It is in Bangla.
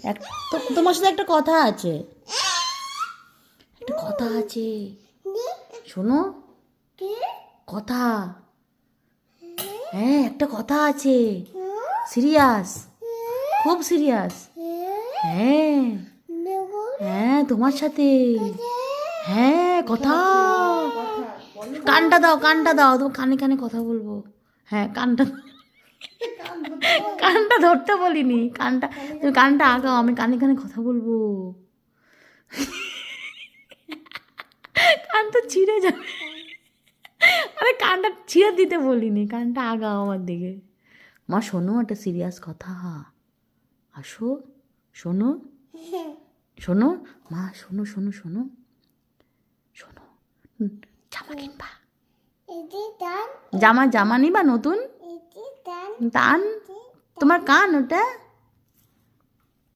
এক তোমার সাথে একটা কথা আছে, একটা কথা আছে, শোনো কথা। হ্যাঁ একটা কথা আছে, সিরিয়াস, খুব সিরিয়াস। হ্যাঁ হ্যাঁ তোমার সাথে, হ্যাঁ কথা। কানটা দাও, কানটা দাও, তোমার কানে কানে কথা বলবো। হ্যাঁ কানটা, কানটা ধরতে বলিনি, কানটা, তুমি কানটা আগাও, আমি কানে কানে কথা বলবো। কান তো ছিঁড়ে যাবে। আরে কানটা ছিঁড়ে দিতে বলিনি, কানটা আগাও আমার দিকে। মা শোনো একটা সিরিয়াস কথা, আসো শোনো, শোনো মা, শোনো শোনো শোনো শোনো, জামা কিনবা, জামা জামা নিবা নতুন, টান, তোমার কান ওটা।